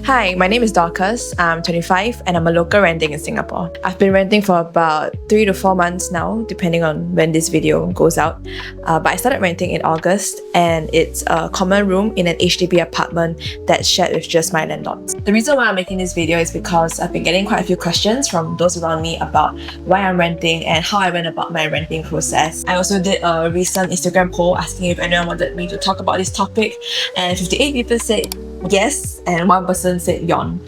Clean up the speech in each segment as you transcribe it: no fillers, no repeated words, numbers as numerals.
Hi, my name is Dorcas. I'm 25 and I'm a local renting in Singapore. I've been renting for about 3 to 4 months now, depending on when this video goes out. But I started renting in August and it's a common room in an HDB apartment that's shared with just my landlords. The reason why I'm making this video is because I've been getting quite a few questions from those around me about why I'm renting and how I went about my renting process. I also did a recent Instagram poll asking if anyone wanted me to talk about this topic, and 58 people said yes and 1 person said yawn,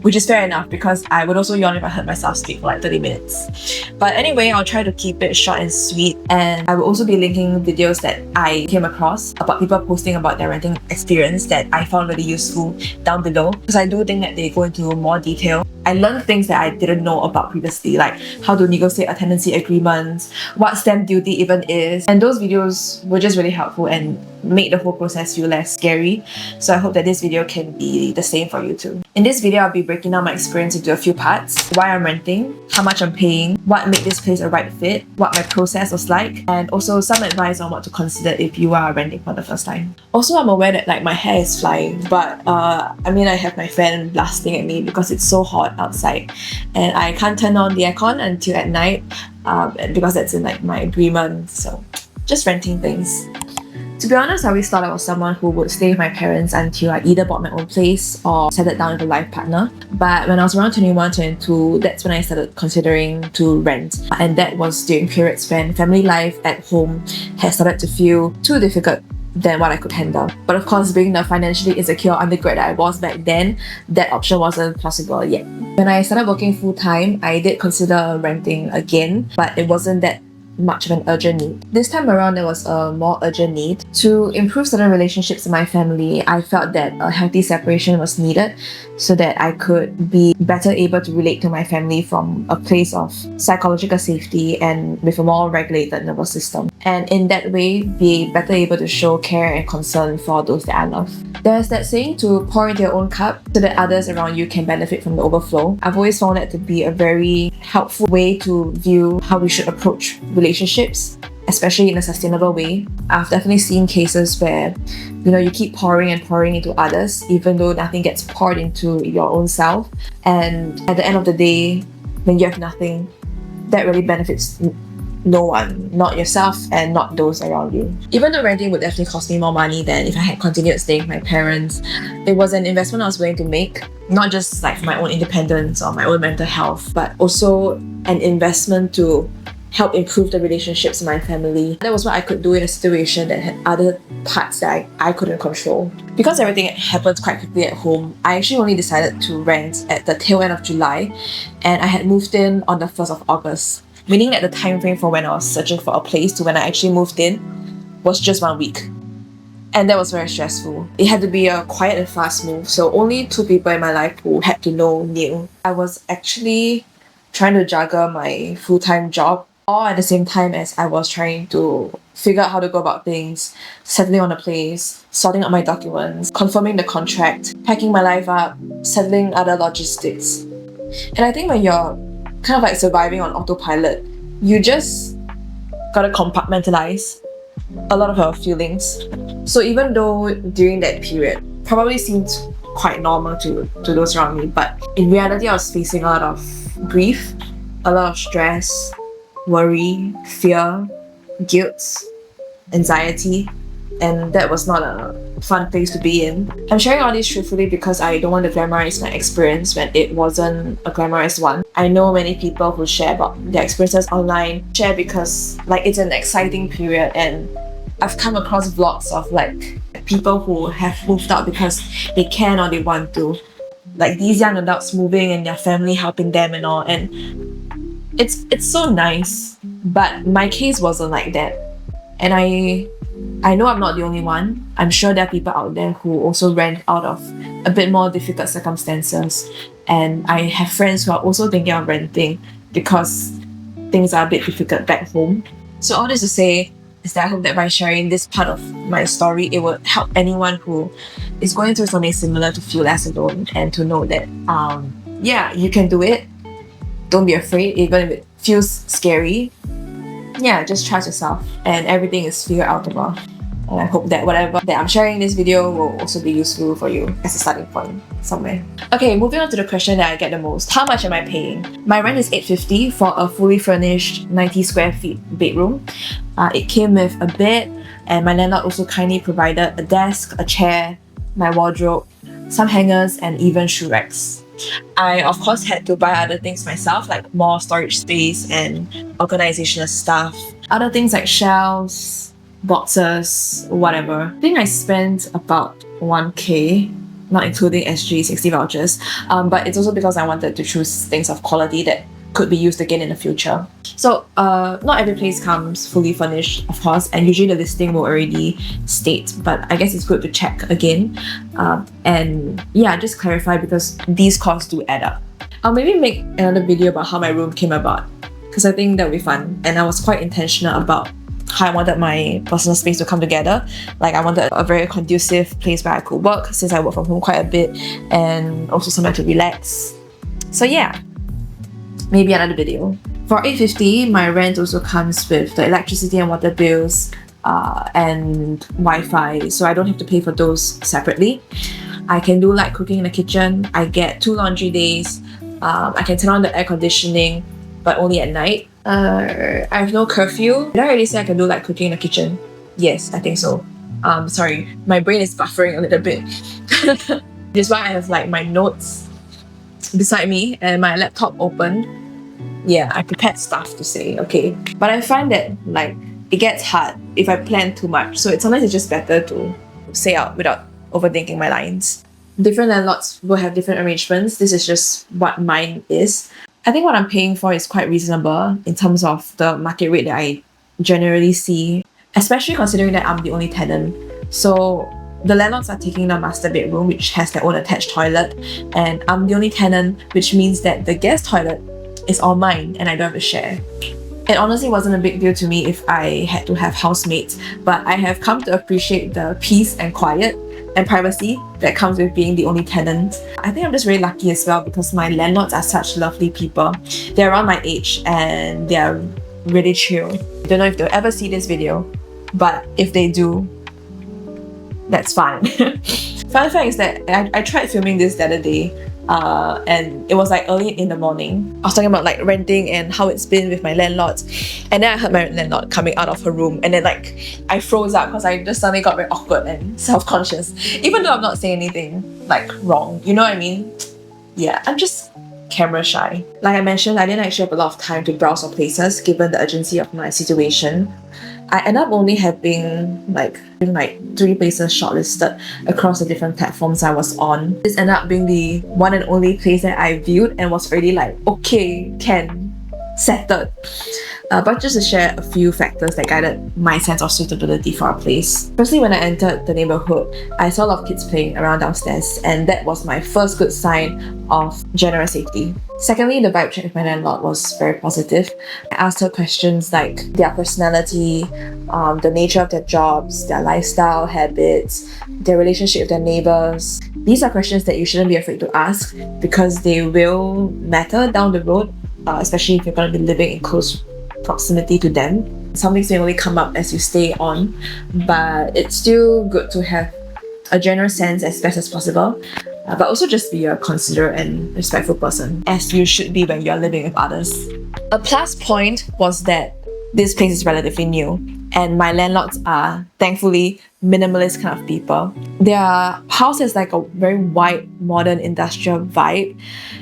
which is fair enough because I would also yawn if I heard myself speak for like 30 minutes. But anyway, I'll try to keep it short and sweet, and I will also be linking videos that I came across about people posting about their renting experience that I found really useful down below, because I do think that they go into more detail. I learned things that I didn't know about previously, like how to negotiate a tenancy agreement, what stamp duty even is, and those videos were just really helpful and made the whole process feel less scary. So I hope that this video can be the same for you too. In this video, I'll be breaking down my experience into a few parts: why I'm renting, how much I'm paying, what made this place a right fit, what my process was like, and also some advice on what to consider if you are renting for the first time. Also, I'm aware that like my hair is flying, but I have my fan blasting at me because it's so hot outside and I can't turn on the aircon until at night because that's in like my agreement. So just renting things. To be honest, I always thought I was someone who would stay with my parents until I either bought my own place or settled down with a life partner. But when I was around 21, 22, that's when I started considering to rent. And that was during periods when family life at home had started to feel too difficult than what I could handle. But of course, being the financially insecure undergrad that I was back then, that option wasn't possible yet. When I started working full-time, I did consider renting again, but it wasn't that much of an urgent need. This time around, there was a more urgent need. To improve certain relationships in my family, I felt that a healthy separation was needed so that I could be better able to relate to my family from a place of psychological safety and with a more regulated nervous system. And in that way, be better able to show care and concern for those that I love. There's that saying to pour into your own cup so that others around you can benefit from the overflow. I've always found that to be a very helpful way to view how we should approach relationships, especially in a sustainable way. I've definitely seen cases where you keep pouring and pouring into others even though nothing gets poured into your own self, and at the end of the day, when you have nothing, that really benefits no one, not yourself and not those around you. Even though renting would definitely cost me more money than if I had continued staying with my parents, it was an investment I was willing to make, not just like for my own independence or my own mental health, but also an investment to help improve the relationships in my family. That was what I could do in a situation that had other parts that I couldn't control. Because everything happened quite quickly at home, I actually only decided to rent at the tail end of July, and I had moved in on the 1st of August. Meaning that the time frame for when I was searching for a place to when I actually moved in was just 1 week. And that was very stressful. It had to be a quiet and fast move, so only 2 people in my life who had to know knew. I was actually trying to juggle my full-time job all at the same time as I was trying to figure out how to go about things, settling on a place, sorting out my documents, confirming the contract, packing my life up, settling other logistics. And I think when you're kind of like surviving on autopilot, you just gotta compartmentalize a lot of your feelings. So even though during that period probably seemed quite normal to those around me, but in reality I was facing a lot of grief, a lot of stress, worry, fear, guilt, anxiety, and that was not a fun place to be in. I'm sharing all this truthfully because I don't want to glamorize my experience when it wasn't a glamorous one. I know many people who share about their experiences online share because like it's an exciting period, and I've come across vlogs of like people who have moved out because they can or they want to, like these young adults moving and their family helping them and all, and it's so nice. But my case wasn't like that, and I know I'm not the only one. I'm sure there are people out there who also rent out of a bit more difficult circumstances, and I have friends who are also thinking of renting because things are a bit difficult back home. So all this to say is that I hope that by sharing this part of my story, it will help anyone who is going through something similar to feel less alone and to know that you can do it. Don't be afraid even if it feels scary. Just trust yourself and everything is figured outable. And I hope that whatever that I'm sharing in this video will also be useful for you as a starting point somewhere. Okay, moving on to the question that I get the most. How much am I paying? My rent is $850 for a fully furnished 90 square feet bedroom. It came with a bed, and my landlord also kindly provided a desk, a chair, my wardrobe, some hangers, and even shoe racks. I of course had to buy other things myself, like more storage space and organizational stuff. Other things like shelves, boxes, whatever. I think I spent about 1k, not including SG60 vouchers, but it's also because I wanted to choose things of quality that could be used again in the future. So not every place comes fully furnished, of course, and usually the listing will already state, but I guess it's good to check again. And yeah, just clarify, because these costs do add up. I'll maybe make another video about how my room came about, because I think that would be fun, and I was quite intentional about how I wanted my personal space to come together. Like, I wanted a very conducive place where I could work, since I work from home quite a bit, and also somewhere to relax. So yeah, maybe another video. For $850, my rent also comes with the electricity and water bills and Wi-Fi, so I don't have to pay for those separately. I can do light cooking in the kitchen. I get 2 laundry days. I can turn on the air conditioning, but only at night. I have no curfew. Did I already say I can do light cooking in the kitchen? Yes, I think so. Sorry, my brain is buffering a little bit. This is why I have like my notes beside me and my laptop open. Yeah, I prepared stuff to say, okay. But I find that like it gets hard if I plan too much. So sometimes it's just better to say out without overthinking my lines. Different landlords will have different arrangements. This is just what mine is. I think what I'm paying for is quite reasonable in terms of the market rate that I generally see, especially considering that I'm the only tenant. So the landlords are taking the master bedroom, which has their own attached toilet, and I'm the only tenant, which means that the guest toilet is all mine and I don't have a share. It honestly wasn't a big deal to me if I had to have housemates, but I have come to appreciate the peace and quiet and privacy that comes with being the only tenant. I think I'm just very lucky as well, because my landlords are such lovely people. They're around my age and they're really chill. I don't know if they'll ever see this video, but if they do, that's fine. Fun fact is that I tried filming this the other day, and it was like early in the morning. I was talking about like renting and how it's been with my landlords, and then I heard my landlord coming out of her room, and then like I froze up because I just suddenly got very awkward and self-conscious, even though I'm not saying anything like wrong, you know what I mean? Yeah, I'm just camera shy. Like I mentioned, I didn't actually have a lot of time to browse for places given the urgency of my situation. I ended up only having like 3 places shortlisted across the different platforms I was on. This ended up being the one and only place that I viewed and was already like, okay, settled. But just to share a few factors that guided my sense of suitability for a place. Firstly, when I entered the neighborhood, I saw a lot of kids playing around downstairs, and that was my first good sign of general safety. Secondly, the vibe check with my landlord was very positive. I asked her questions like their personality, the nature of their jobs, their lifestyle habits, their relationship with their neighbors. These are questions that you shouldn't be afraid to ask, because they will matter down the road, especially if you're going to be living in close proximity to them. Some things may only come up as you stay on, but it's still good to have a general sense as best as possible, but also just be a considerate and respectful person, as you should be when you're living with others. A plus point was that this place is relatively new, and my landlords are thankfully minimalist kind of people. Their house has like a very white, modern industrial vibe,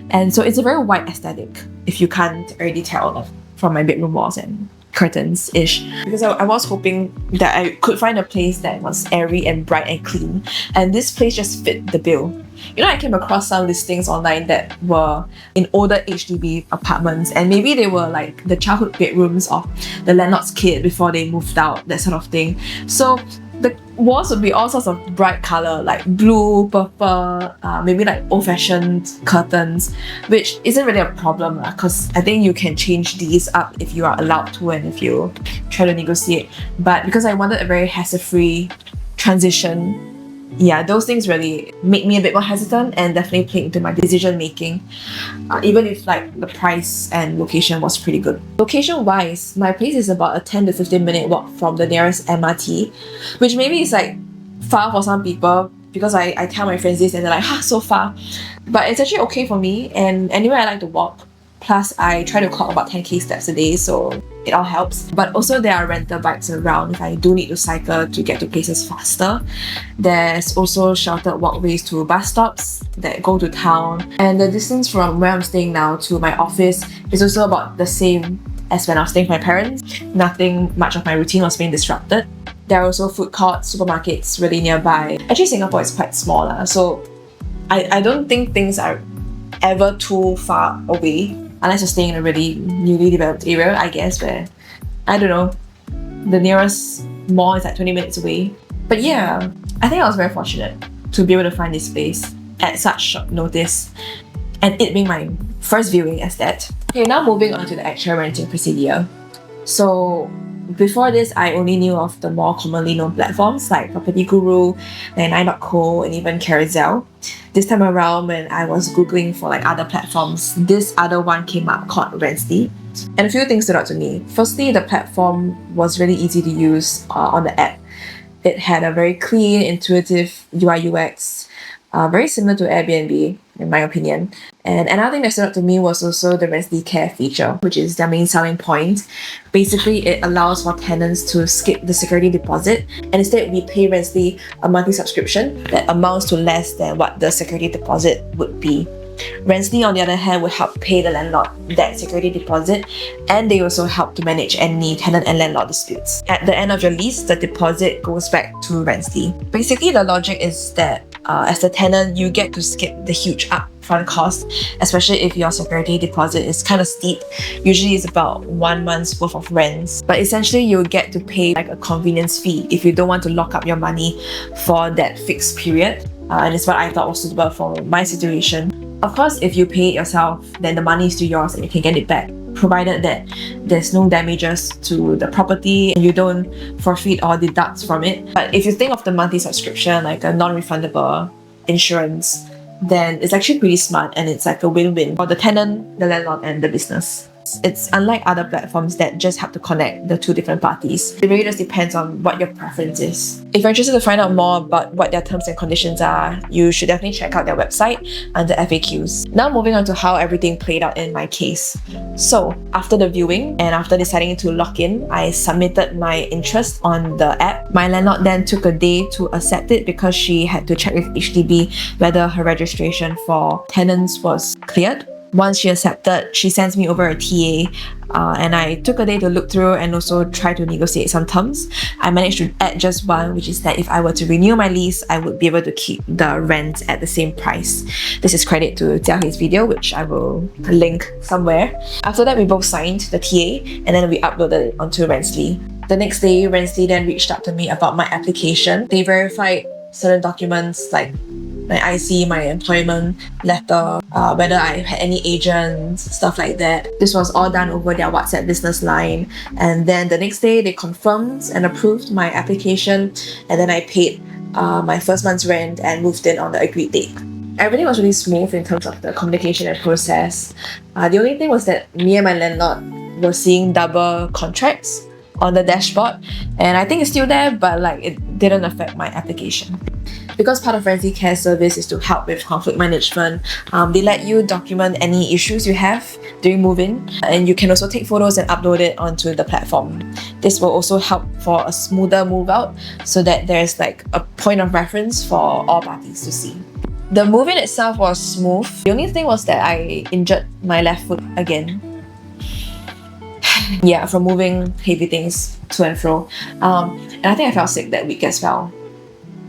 and so it's a very white aesthetic, if you can't already tell from my bedroom walls and curtains-ish. Because I was hoping that I could find a place that was airy and bright and clean, and this place just fit the bill. You know, I came across some listings online that were in older HDB apartments, and maybe they were like the childhood bedrooms of the landlord's kid before they moved out, that sort of thing. So the walls would be all sorts of bright color, like blue, purple, maybe like old-fashioned curtains, which isn't really a problem because I think you can change these up if you are allowed to and if you try to negotiate. But because I wanted a very hassle-free transition yeah, those things really make me a bit more hesitant and definitely played into my decision making, even if like the price and location was pretty good. Location wise, my place is about a 10 to 15 minute walk from the nearest MRT, which maybe is like far for some people because I tell my friends this and they're like, so far. But it's actually okay for me, and anyway I like to walk. Plus, I try to clock about 10k steps a day, so it all helps. But also there are rental bikes around if I do need to cycle to get to places faster. There's also sheltered walkways to bus stops that go to town. And the distance from where I'm staying now to my office is also about the same as when I was staying with my parents. Nothing much of my routine was being disrupted. There are also food courts, supermarkets really nearby. Actually, Singapore is quite small, so I don't think things are ever too far away. Unless you're staying in a really newly developed area, I guess, where, I don't know, the nearest mall is like 20 minutes away. But yeah, I think I was very fortunate to be able to find this place at such short notice, and it being my first viewing as that. Okay, now moving on to the actual renting procedure. So before this, I only knew of the more commonly known platforms like Property Guru, 99.co, and even Carousel. This time around, when I was googling for like other platforms, this other one came up called Rently. And a few things stood out to me. Firstly, the platform was really easy to use on the app. It had a very clean, intuitive UI UX, very similar to Airbnb, in my opinion. And another thing that stood out to me was also the Rently Care feature, which is their main selling point. Basically, it allows for tenants to skip the security deposit, and instead we pay Rently a monthly subscription that amounts to less than what the security deposit would be. Rently, on the other hand, will help pay the landlord that security deposit, and they also help to manage any tenant and landlord disputes. At the end of your lease, the deposit goes back to Rently. Basically, the logic is that as the tenant, you get to skip the huge upfront cost, especially if your security deposit is kind of steep. Usually it's about 1 month's worth of rents. But essentially, you get to pay like a convenience fee if you don't want to lock up your money for that fixed period. And it's what I thought was suitable for my situation. Of course, if you pay it yourself, then the money is still yours and you can get it back, provided that there's no damages to the property and you don't forfeit or deduct from it. But if you think of the monthly subscription like a non-refundable insurance, then it's actually pretty smart, and it's like a win-win for the tenant, the landlord, and the business. It's unlike other platforms that just have to connect the two different parties. It really just depends on what your preference is. If you're interested to find out more about what their terms and conditions are, you should definitely check out their website under FAQs. Now moving on to how everything played out in my case. So after the viewing and after deciding to lock in, I submitted my interest on the app. My landlord then took a day to accept it because she had to check with HDB whether her registration for tenants was cleared. Once she accepted, she sends me over a TA, and I took a day to look through and also try to negotiate some terms. I managed to add just one, which is that if I were to renew my lease, I would be able to keep the rent at the same price. This is credit to Jia Hui's video, which I will link somewhere. After that, we both signed the TA, and then we uploaded it onto Rently. The next day, Rently then reached out to me about my application. They verified certain documents like my IC, my employment letter, whether I had any agents, stuff like that. This was all done over their WhatsApp business line. And then the next day, they confirmed and approved my application, and then I paid my first month's rent and moved in on the agreed date. Everything was really smooth in terms of the communication and process. The only thing was that me and my landlord were seeing double contracts on the dashboard, and I think it's still there, but like it didn't affect my application. Because part of Rently Care service is to help with conflict management, they let you document any issues you have during move-in, and you can also take photos and upload it onto the platform. This will also help for a smoother move-out so that there's like a point of reference for all parties to see. The move-in itself was smooth. The only thing was that I injured my left foot again. Yeah, from moving heavy things to and fro. And I think I felt sick that week as well.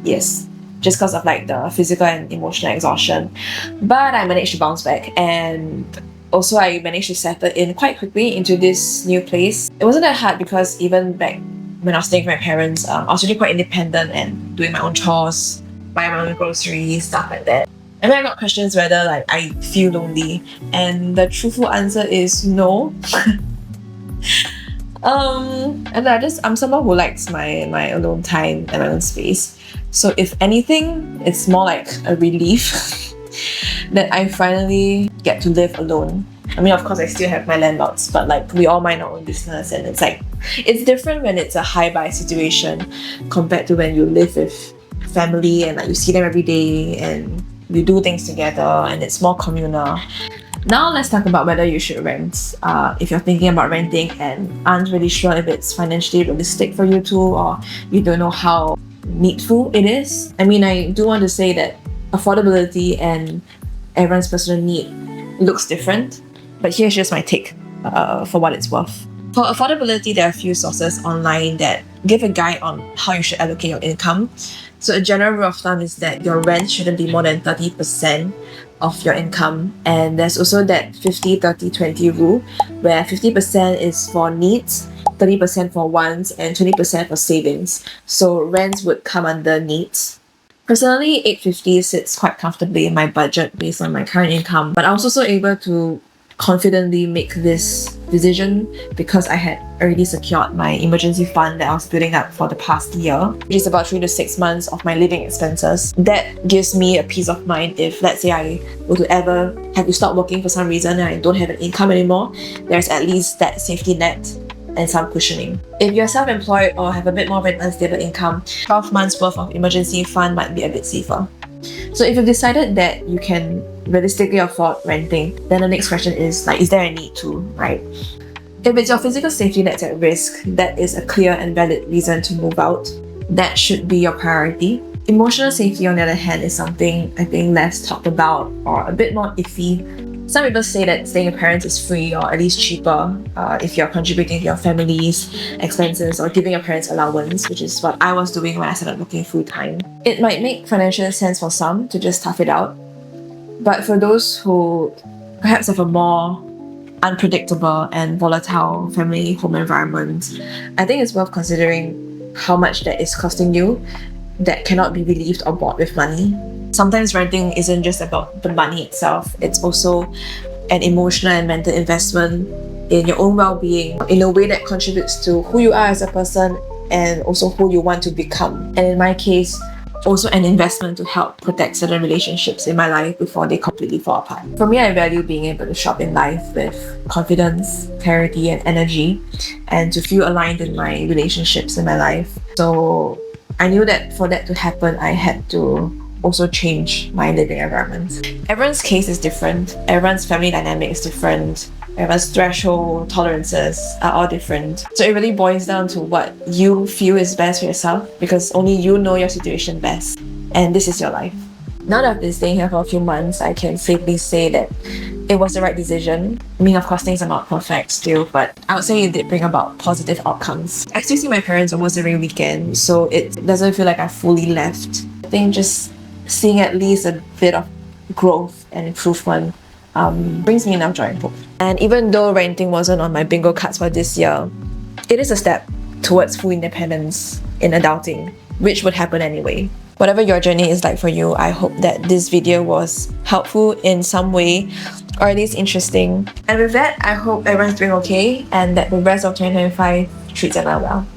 Yes, just because of like the physical and emotional exhaustion. But I managed to bounce back, and also I managed to settle in quite quickly into this new place. It wasn't that hard because even back when I was staying with my parents, I was really quite independent and doing my own chores, buying my own groceries, stuff like that. And then I got questions whether like I feel lonely, and the truthful answer is no. And I'm someone who likes my alone time and my own space. So if anything, it's more like a relief that I finally get to live alone. I mean, of course, I still have my landlords, but like we all mind our own business, and it's different when it's a hi-bye situation compared to when you live with family and like you see them every day and you do things together and it's more communal. Now let's talk about whether you should rent. If you're thinking about renting and aren't really sure if it's financially realistic for you to, or you don't know how needful it is. I mean, I do want to say that affordability and everyone's personal need looks different, but here's just my take for what it's worth. For affordability, there are a few sources online that give a guide on how you should allocate your income. So a general rule of thumb is that your rent shouldn't be more than 30% of your income. And there's also that 50-30-20 rule, where 50% is for needs, 30% for wants, and 20% for savings. So rents would come under needs. Personally, 850 sits quite comfortably in my budget based on my current income, but I was also able to confidently make this decision because I had already secured my emergency fund that I was building up for the past year, which is about 3 to 6 months of my living expenses. That gives me a peace of mind if, let's say, I were to ever have to stop working for some reason and I don't have an income anymore, there's at least that safety net and some cushioning. If you're self-employed or have a bit more of an unstable income, 12 months worth of emergency fund might be a bit safer. So if you've decided that you can realistically afford renting, then the next question is like, is there a need to, right? If it's your physical safety that's at risk, that is a clear and valid reason to move out. That should be your priority. Emotional safety, on the other hand, is something I think less talked about or a bit more iffy. Some people say that staying with parents is free or at least cheaper if you're contributing to your family's expenses or giving your parents allowance, which is what I was doing when I started working full-time. It might make financial sense for some to just tough it out, but for those who perhaps have a more unpredictable and volatile family home environment, I think it's worth considering how much that is costing you that cannot be relieved or bought with money. Sometimes renting isn't just about the money itself, it's also an emotional and mental investment in your own well-being in a way that contributes to who you are as a person and also who you want to become. And in my case, also an investment to help protect certain relationships in my life before they completely fall apart. For me, I value being able to shop in life with confidence, clarity, and energy, and to feel aligned in my relationships in my life. So I knew that for that to happen, I had to also change my living environment. Everyone's case is different, everyone's family dynamic is different, everyone's threshold tolerances are all different. So it really boils down to what you feel is best for yourself, because only you know your situation best, and this is your life. Now that I've been staying here for a few months, I can safely say that it was the right decision. I mean, of course, things are not perfect still, but I would say it did bring about positive outcomes. I still see my parents almost every weekend, so it doesn't feel like I fully left. I think just seeing at least a bit of growth and improvement brings me enough joy and hope. And even though renting wasn't on my bingo cards for this year, it is a step towards full independence in adulting, which would happen anyway. Whatever your journey is like for you, I hope that this video was helpful in some way, or at least interesting. And with that, I hope everyone's doing okay and that the rest of 2025 treats everyone well.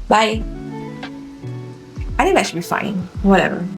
Bye! I think that should be fine. Whatever.